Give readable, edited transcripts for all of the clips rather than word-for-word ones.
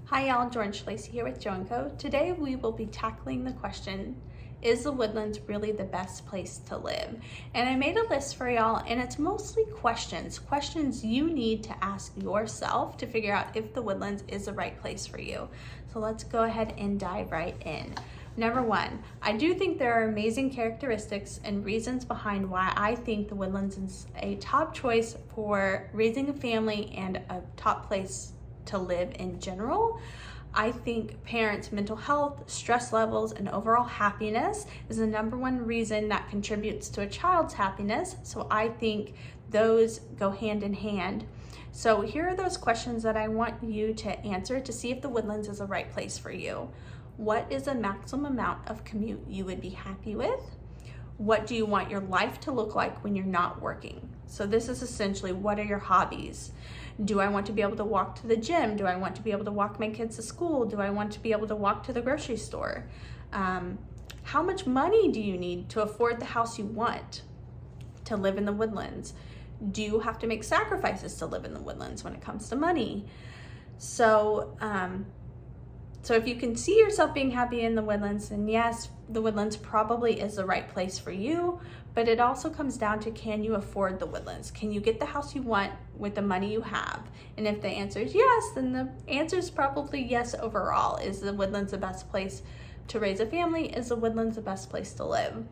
Hi y'all, George Lacey here with Joe & Co. Today we will be tackling the question, is the Woodlands really the best place to live? And I made a list for y'all, and it's mostly questions you need to ask yourself to figure out if the Woodlands is the right place for you. So let's go ahead and dive right in. Number one, I do think there are amazing characteristics and reasons behind why I think the Woodlands is a top choice for raising a family and a top place to live in general. I think parents' mental health, stress levels, and overall happiness is the number one reason that contributes to a child's happiness. So I think those go hand in hand. So here are those questions that I want you to answer to see if the Woodlands is the right place for you. What is the maximum amount of commute you would be happy with? What do you want your life to look like when you're not working? So this is essentially, what are your hobbies? Do I want to be able to walk to the gym? Do I want to be able to walk my kids to school? Do I want to be able to walk to the grocery store? How much money do you need to afford the house you want to live in the Woodlands? Do you have to make sacrifices to live in the Woodlands when it comes to money? So if you can see yourself being happy in the Woodlands, then yes, the Woodlands probably is the right place for you, but it also comes down to, can you afford the Woodlands? Can you get the house you want with the money you have? And if the answer is yes, then the answer is probably yes overall. Is the Woodlands the best place to raise a family? Is the Woodlands the best place to live?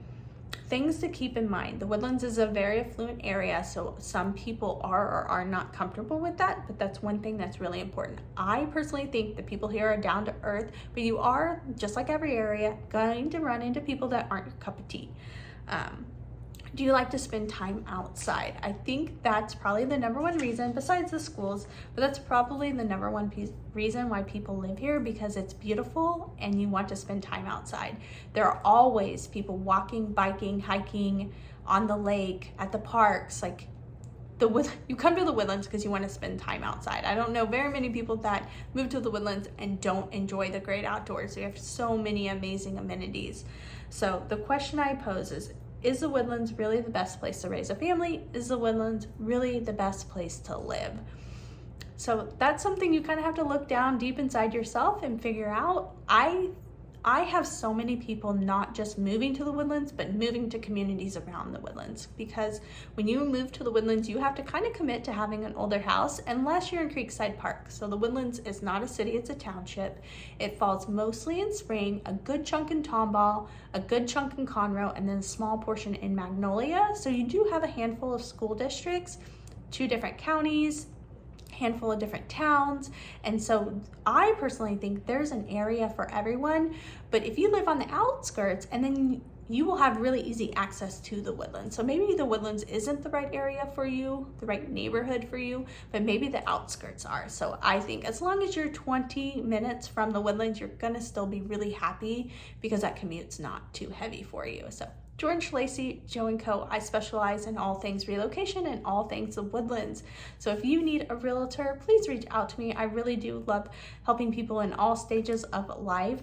Things to keep in mind. The Woodlands is a very affluent area, so some people are or are not comfortable with that, but that's one thing that's really important. I personally think the people here are down to earth, but you are, just like every area, going to run into people that aren't your cup of tea. Do you like to spend time outside? I think that's probably the number one reason, besides the schools, but that's probably the number one reason why people live here, because it's beautiful and you want to spend time outside. There are always people walking, biking, hiking on the lake, at the parks. Like you come to the Woodlands because you want to spend time outside. I don't know very many people that move to the Woodlands and don't enjoy the great outdoors. We have so many amazing amenities. So the question I pose is the Woodlands really the best place to raise a family? Is the Woodlands really the best place to live? So that's something you kind of have to look down deep inside yourself and figure out. I have so many people not just moving to the Woodlands, but moving to communities around the Woodlands, because when you move to the Woodlands, you have to kind of commit to having an older house unless you're in Creekside Park. So the Woodlands is not a city, it's a township. It falls mostly in Spring, a good chunk in Tomball, a good chunk in Conroe, and then a small portion in Magnolia. So you do have a handful of school districts, 2 different counties, handful of different towns. And so I personally think there's an area for everyone, but if you live on the outskirts, and then you will have really easy access to the Woodlands. So maybe the Woodlands isn't the right area for you, the right neighborhood for you, but maybe the outskirts are. So I think as long as you're 20 minutes from the Woodlands, you're gonna still be really happy because that commute's not too heavy for you. So George Lacey, Joe & Co. I specialize in all things relocation and all things the Woodlands. So if you need a realtor, please reach out to me. I really do love helping people in all stages of life.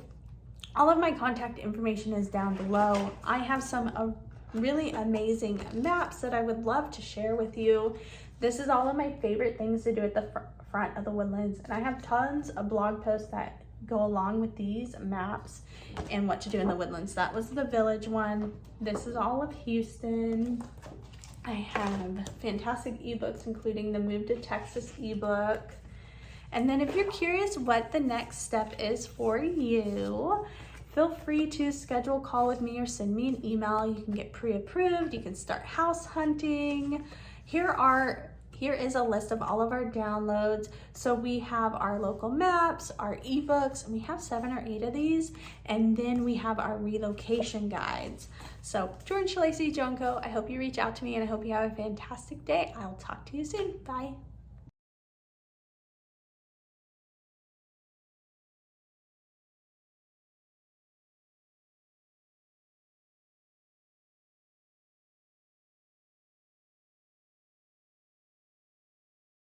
All of my contact information is down below. I have some really amazing maps that I would love to share with you. This is all of my favorite things to do at the front of the Woodlands, and I have tons of blog posts that go along with these maps and what to do in the Woodlands. That was the Village one. This is all of Houston. I have fantastic ebooks, including the Move to Texas ebook. And then if you're curious what the next step is for you, feel free to schedule a call with me or send me an email. You can get pre-approved. You can start house hunting. Here is a list of all of our downloads. So we have our local maps, our ebooks, and we have 7 or 8 of these. And then we have our relocation guides. So George Lacey, Joe & Co. I hope you reach out to me, and I hope you have a fantastic day. I'll talk to you soon. Bye.